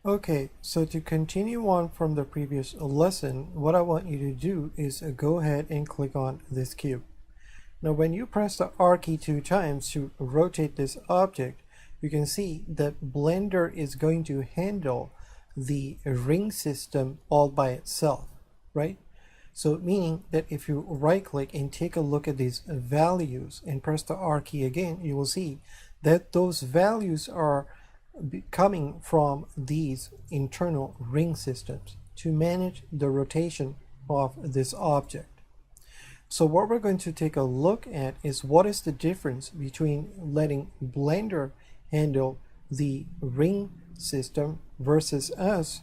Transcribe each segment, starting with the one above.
Okay, so to continue on from the previous lesson, what I want you to do is go ahead and click on this cube. Now, when you press the R key 2 times to rotate this object, you can see that Blender is going to handle the ring system all by itself, right? So meaning that if you right click and take a look at these values and press the R key again, you will see that those values are coming from these internal ring systems to manage the rotation of this object. So what we're going to take a look at is what is the difference between letting Blender handle the ring system versus us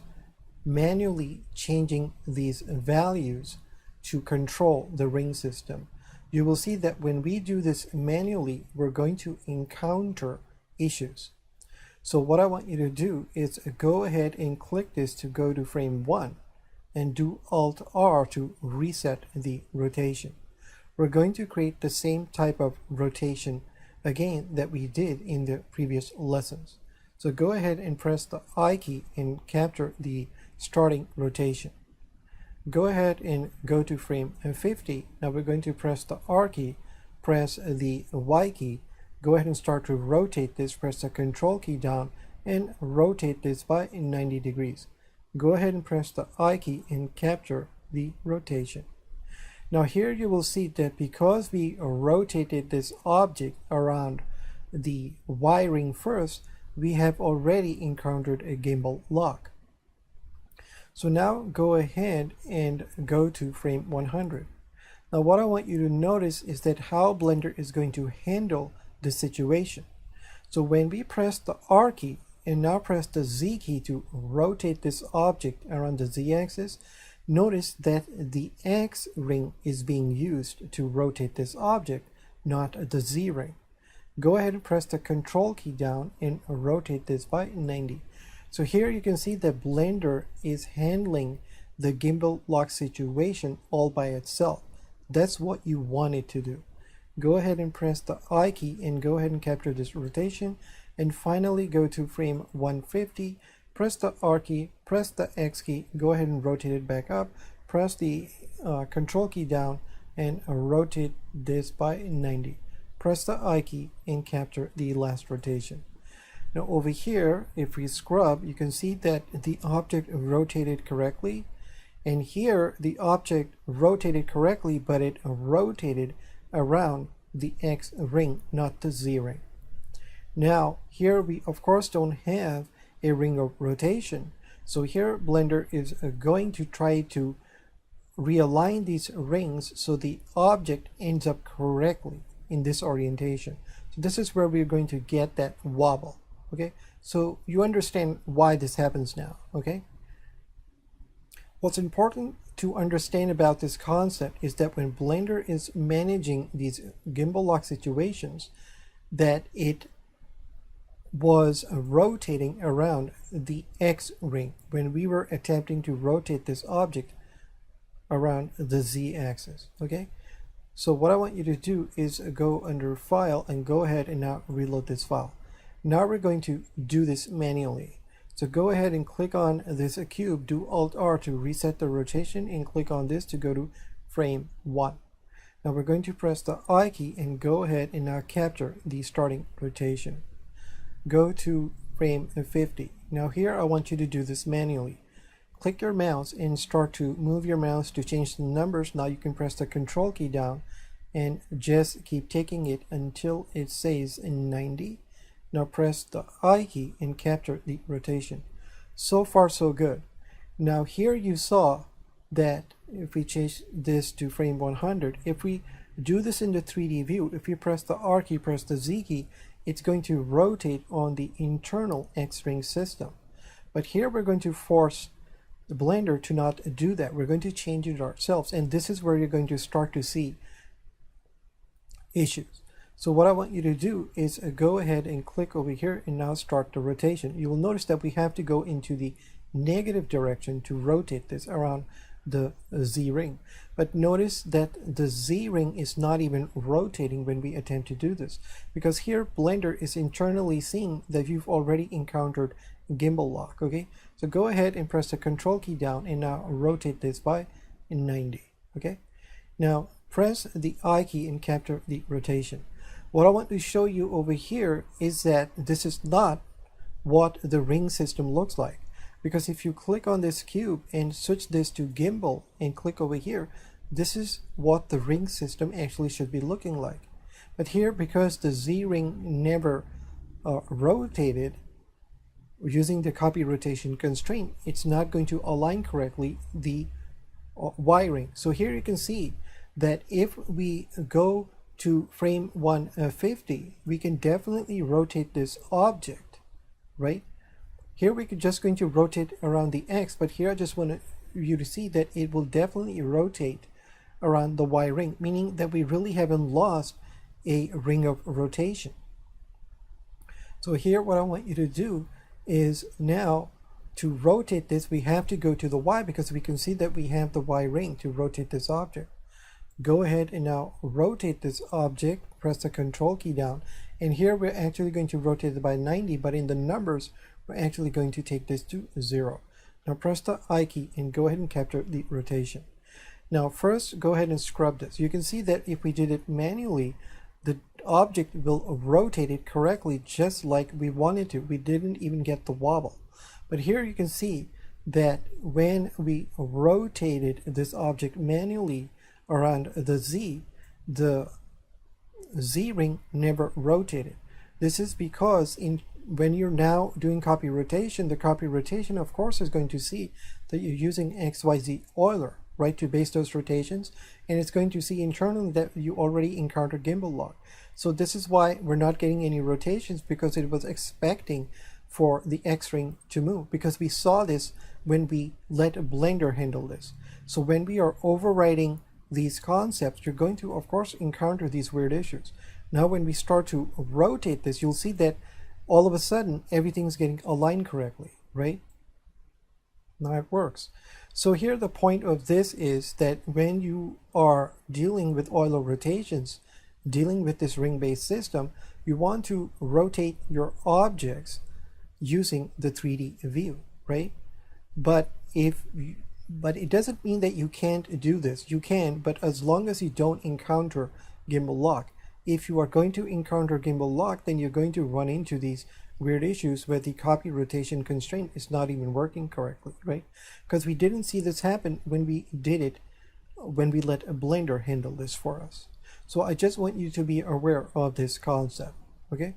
manually changing these values to control the ring system. You will see that when we do this manually, we're going to encounter issues. So what I want you to do is go ahead and click this to go to frame 1 and do Alt R to reset the rotation. We're going to create the same type of rotation again that we did in the previous lessons. So go ahead and press the I key and capture the starting rotation. Go ahead and go to frame 50. Now we're going to press the R key, press the Y key, go ahead and start to rotate this, press the Control key down and rotate this by 90 degrees. Go ahead and press the I key and capture the rotation. Now here you will see that because we rotated this object around the Y ring first, we have already encountered a gimbal lock. So now go ahead and go to frame 100. Now what I want you to notice is that how Blender is going to handle the situation. So when we press the R key and now press the Z key to rotate this object around the Z axis, notice that the X ring is being used to rotate this object, not the Z ring. Go ahead and press the Control key down and rotate this by 90. So here you can see that Blender is handling the gimbal lock situation all by itself. That's what you want it to do. Go ahead and press the I key and go ahead and capture this rotation, and finally go to frame 150, press the R key, press the X key, go ahead and rotate it back up, press the Control key down and rotate this by 90. Press the I key and capture the last rotation. Now over here, if we scrub, you can see that the object rotated correctly, and here the object rotated correctly, but it rotated around the X ring, not the Z ring. Now here we of course don't have a ring of rotation, so here Blender is going to try to realign these rings so the object ends up correctly in this orientation. So this is where we're going to get that wobble. Okay, so you understand why this happens now. Okay, what's important to understand about this concept is that when Blender is managing these gimbal lock situations, that it was rotating around the X ring when we were attempting to rotate this object around the Z axis. Okay, so what I want you to do is go under File and go ahead and now reload this file. Now we're going to do this manually. So go ahead and click on this cube, do Alt R to reset the rotation, and click on this to go to frame 1. Now we're going to press the I key and go ahead and now capture the starting rotation. Go to frame 50. Now here I want you to do this manually. Click your mouse and start to move your mouse to change the numbers. Now you can press the Control key down and just keep taking it until it says 90. Now press the I key and capture the rotation. So far so good. Now here you saw that if we change this to frame 100, if we do this in the 3D view, if you press the R key, press the Z key, it's going to rotate on the internal X ring system. But here we're going to force the Blender to not do that. We're going to change it ourselves, and this is where you're going to start to see issues. So what I want you to do is go ahead and click over here and now start the rotation. You will notice that we have to go into the negative direction to rotate this around the Z ring. But notice that the Z ring is not even rotating when we attempt to do this, because here Blender is internally seeing that you've already encountered gimbal lock. Okay, so go ahead and press the control key down and now rotate this by 90. Okay, now press the I key and capture the rotation. What I want to show you over here is that this is not what the ring system looks like, because if you click on this cube and switch this to gimbal and click over here, this is what the ring system actually should be looking like. But here, because the Z ring never rotated using the copy rotation constraint, it's not going to align correctly the Y ring. So here you can see that if we go to frame 150, we can definitely rotate this object, right? Here we could just going to rotate around the X, but here I just want you to see that it will definitely rotate around the Y ring, meaning that we really haven't lost a ring of rotation. So here what I want you to do is, now to rotate this, we have to go to the Y, because we can see that we have the Y ring to rotate this object. Go ahead and now rotate this object, press the control key down, and here we're actually going to rotate it by 90, but in the numbers we're actually going to take this to 0. Now press the I key and go ahead and capture the rotation. Now first go ahead and scrub this. You can see that if we did it manually, the object will rotate it correctly just like we wanted to. We didn't even get the wobble. But here you can see that when we rotated this object manually around the Z ring never rotated. This is because when you're now doing copy rotation, the copy rotation of course is going to see that you're using XYZ Euler, right, to base those rotations, and it's going to see internally that you already encountered gimbal lock. So this is why we're not getting any rotations, because it was expecting for the X ring to move, because we saw this when we let Blender handle this. So when we are overriding these concepts, you're going to of course encounter these weird issues. Now when we start to rotate this, you'll see that all of a sudden everything's getting aligned correctly, right? Now it works. So here the point of this is that when you are dealing with Euler rotations, dealing with this ring-based system, you want to rotate your objects using the 3D view, right? But it doesn't mean that you can't do this. You can, but as long as you don't encounter gimbal lock. If you are going to encounter gimbal lock, then you're going to run into these weird issues where the copy rotation constraint is not even working correctly, right? Because we didn't see this happen when we did it, when we let a Blender handle this for us. So I just want you to be aware of this concept, okay?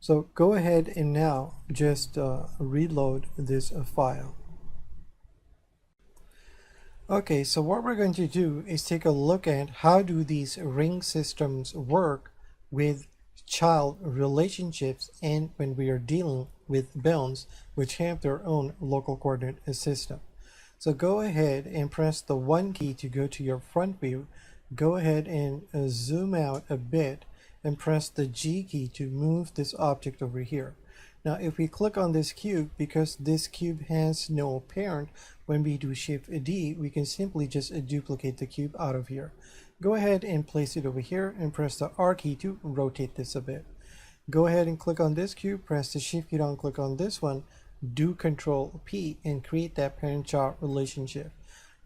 So go ahead and now just reload this file. Okay, so what we're going to do is take a look at how do these ring systems work with child relationships and when we are dealing with bounds which have their own local coordinate system. So go ahead and press the 1 key to go to your front view. Go ahead and zoom out a bit and press the G key to move this object over here. Now if we click on this cube, because this cube has no parent, when we do Shift D, we can simply just duplicate the cube out of here. Go ahead and place it over here and press the R key to rotate this a bit. Go ahead and click on this cube, press the Shift key down, click on this one, do Control P and create that parent-child relationship.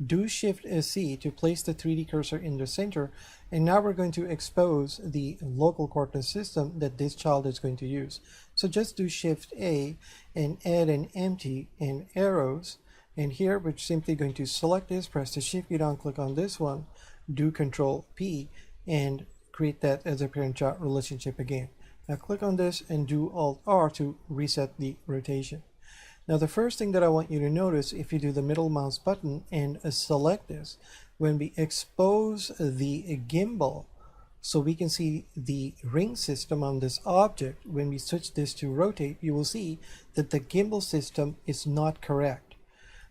Do Shift C to place the 3D cursor in the center, and now we're going to expose the local coordinate system that this child is going to use. So just do Shift A and add an empty and arrows, and here we're simply going to select this, press the Shift key down, click on this one, do Control P and create that as a parent-child relationship again. Now click on this and do Alt R to reset the rotation. Now the first thing that I want you to notice, if you do the middle mouse button and select this, when we expose the gimbal so we can see the ring system on this object, when we switch this to rotate, you will see that the gimbal system is not correct.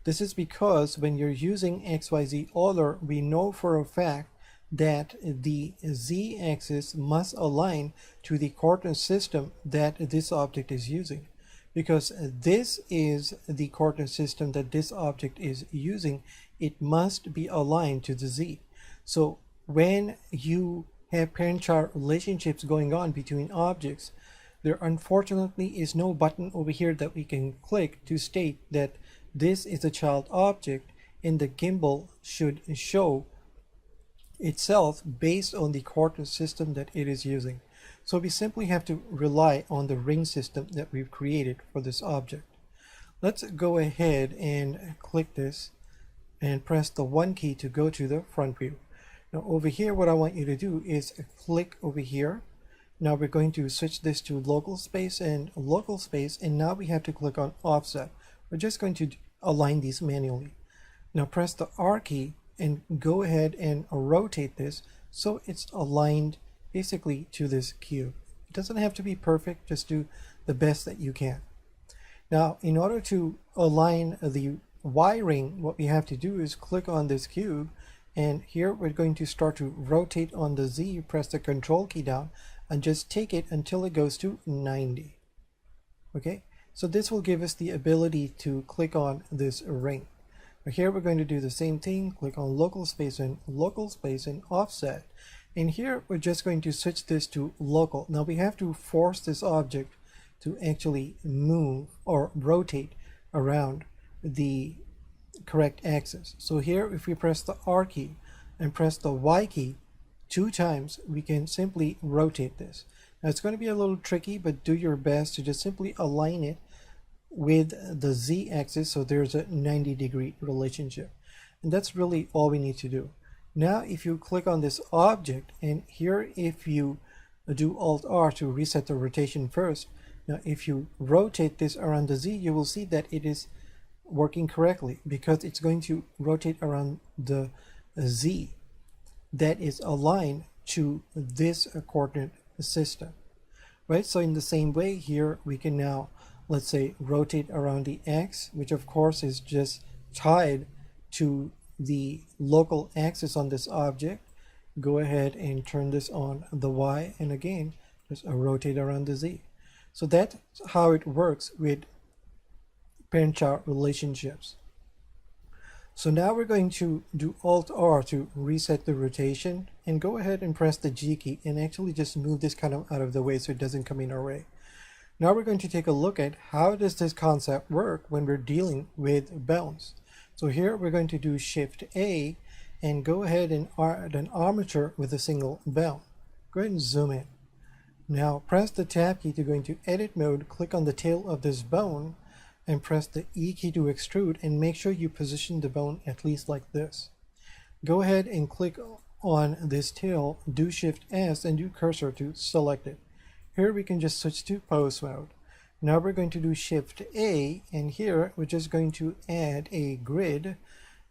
This is because when you're using XYZ Euler, we know for a fact that the Z-axis must align to the coordinate system that this object is using. Because this is the coordinate system that this object is using, it must be aligned to the Z. So when you have parent-child relationships going on between objects, there unfortunately is no button over here that we can click to state that this is a child object and the gimbal should show itself based on the coordinate system that it is using. So we simply have to rely on the ring system that we've created for this object. Let's go ahead and click this and press the 1 key to go to the front view. Now over here, what I want you to do is click over here. Now we're going to switch this to local space, and now we have to click on offset. We're just going to align these manually. Now press the R key and go ahead and rotate this so it's aligned basically to this cube. It doesn't have to be perfect, just do the best that you can. Now in order to align the Y ring, what we have to do is click on this cube, and here we're going to start to rotate on the Z. Press the control key down and just take it until it goes to 90. Okay, so this will give us the ability to click on this ring. Here we're going to do the same thing, click on local space and offset, and here we're just going to switch this to local. Now we have to force this object to actually move or rotate around the correct axis. So here if we press the R key and press the Y key 2 times, we can simply rotate this. Now it's going to be a little tricky, but do your best to just simply align it with the Z axis so there's a 90-degree relationship, and that's really all we need to do. Now if you click on this object, and here if you do Alt R to reset the rotation first, now if you rotate this around the Z, you will see that it is working correctly because it's going to rotate around the Z that is aligned to this coordinate system, right? So in the same way here, we can now, let's say, rotate around the X, which of course is just tied to the local axis on this object. Go ahead and turn this on the Y, and again just rotate around the Z. So that's how it works with parent-child relationships. So now we're going to do Alt R to reset the rotation, and go ahead and press the G key and actually just move this kind of out of the way so it doesn't come in our way. Now we're going to take a look at how does this concept work when we're dealing with bones. So here we're going to do Shift A and go ahead and add an armature with a single bone. Go ahead and zoom in. Now press the Tab key to go into edit mode, click on the tail of this bone and press the E key to extrude, and make sure you position the bone at least like this. Go ahead and click on this tail, do Shift S and do cursor to select it. Here we can just switch to pose mode. Now we're going to do Shift A, and here we're just going to add a grid.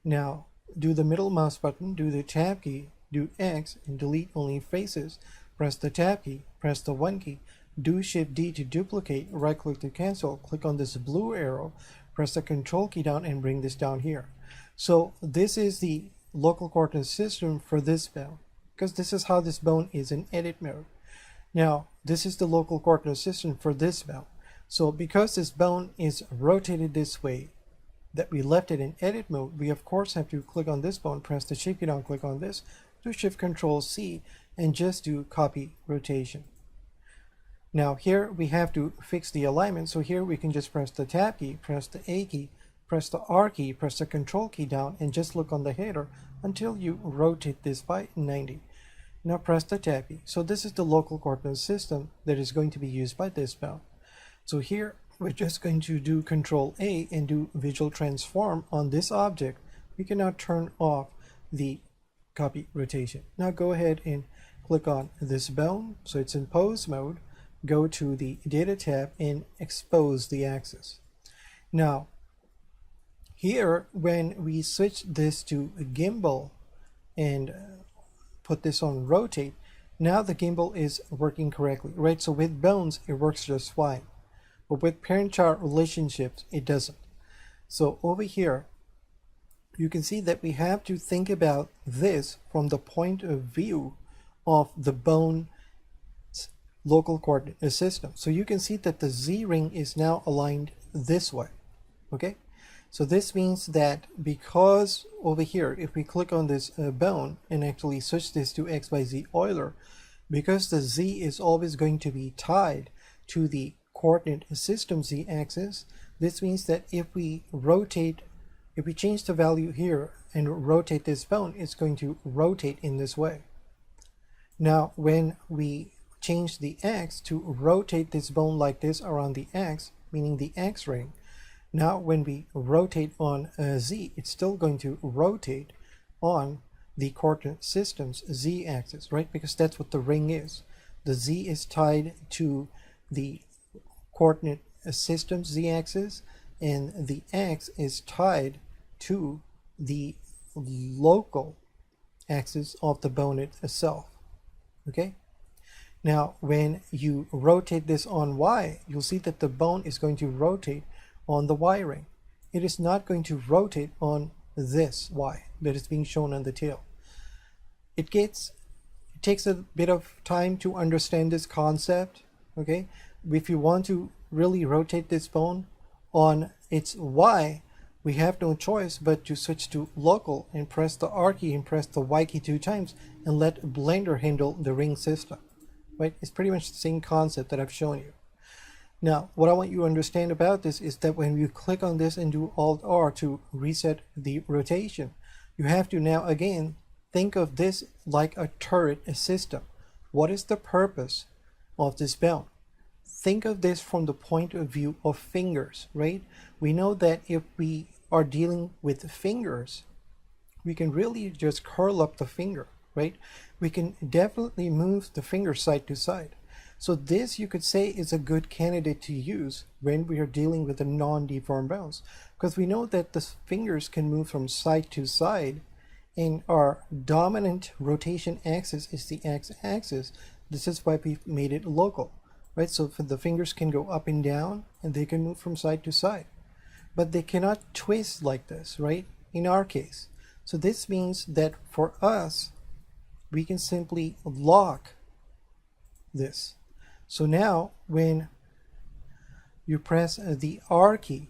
Now do the middle mouse button, do the Tab key, do X and delete only faces. Press the Tab key, press the 1 key, do Shift D to duplicate, right click to cancel, click on this blue arrow, press the control key down and bring this down here. So this is the local coordinate system for this bone, because this is how this bone is in edit mode. Now this is the local coordinate system for this bone. So because this bone is rotated this way, that we left it in edit mode, we of course have to click on this bone, press the Shift key down, click on this, do Shift Control C and just do copy rotation. Now here we have to fix the alignment, so here we can just press the Tab key, press the A key, press the R key, press the Control key down and just look on the header until you rotate this by 90. Now press the Tab key. So this is the local coordinate system that is going to be used by this bone. So here we're just going to do Control A and do Visual Transform on this object. We can now turn off the copy rotation. Now go ahead and click on this bone, so it's in pose mode. Go to the Data tab and expose the axis. Now here when we switch this to a gimbal and put this on rotate, now the gimbal is working correctly, right? So with bones it works just fine, but with parent-child relationships it doesn't. So over here you can see that we have to think about this from the point of view of the bone local coordinate system. So you can see that the Z ring is now aligned this way. Okay, so this means that because over here if we click on this bone and actually switch this to XYZ Euler, because the Z is always going to be tied to the coordinate system z-axis, this means that if we change the value here and rotate this bone, it's going to rotate in this way. Now when we change the x to rotate this bone like this around the x, meaning the x ring, now when we rotate on z, it's still going to rotate on the coordinate system's z-axis, right? Because that's what the ring is. The z is tied to the coordinate system's z-axis, and the x is tied to the local axis of the bone itself. Okay? Now, when you rotate this on y, you'll see that the bone is going to rotate on the y ring. It is not going to rotate on this y that is being shown on the tail. It takes a bit of time to understand this concept. Okay? If you want to really rotate this bone on its y, we have no choice but to switch to local and press the R key and press the Y key 2 times and let Blender handle the ring system. Right? It's pretty much the same concept that I've shown you. Now, what I want you to understand about this is that when you click on this and do Alt R to reset the rotation, you have to now again think of this like a turret system. What is the purpose of this bone? Think of this from the point of view of fingers, right? We know that if we are dealing with fingers, we can really just curl up the finger, right? We can definitely move the finger side to side. So this, you could say, is a good candidate to use when we are dealing with the non-deformed bones, because we know that the fingers can move from side to side, and our dominant rotation axis is the x-axis. This is why we've made it local. Right, so the fingers can go up and down and they can move from side to side, but they cannot twist like this, right, in our case. So this means that for us, we can simply lock this. So now when you press the R key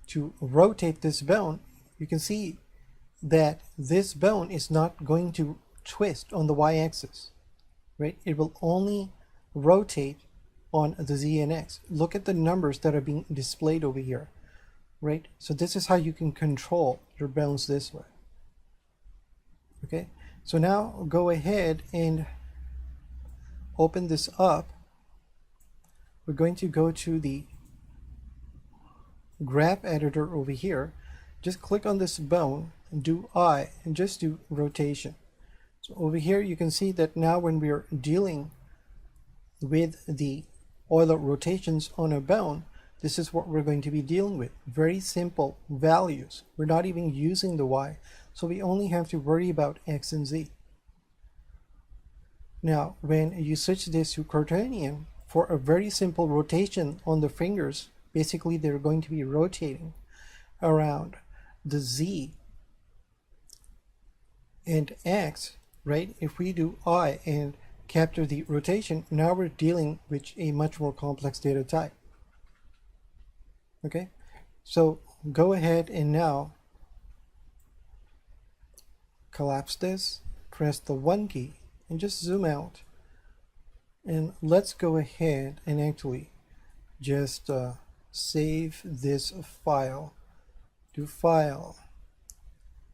to rotate this bone, you can see that this bone is not going to twist on the y-axis, right? It will only rotate on the z and x. Look at the numbers that are being displayed over here, right? So this is how you can control your bones this way. Okay, so now go ahead and open this up. We're going to go to the graph editor over here. Just click on this bone and do I and just do rotation. So over here you can see that now when we are dealing with the Euler rotations on a bone, this is what we're going to be dealing with. Very simple values. We're not even using the y, so we only have to worry about x and z. Now, when you switch this to Cartesian, for a very simple rotation on the fingers, basically they're going to be rotating around the z and x, right? If we do I and capture the rotation, now we're dealing with a much more complex data type. Okay, so go ahead and now collapse this, press the 1 key and just zoom out, and let's go ahead and actually just save this file. Do File,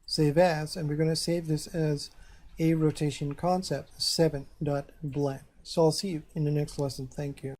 Save As, and we're going to save this as a rotation concept 7.blend. So I'll see you in the next lesson. Thank you.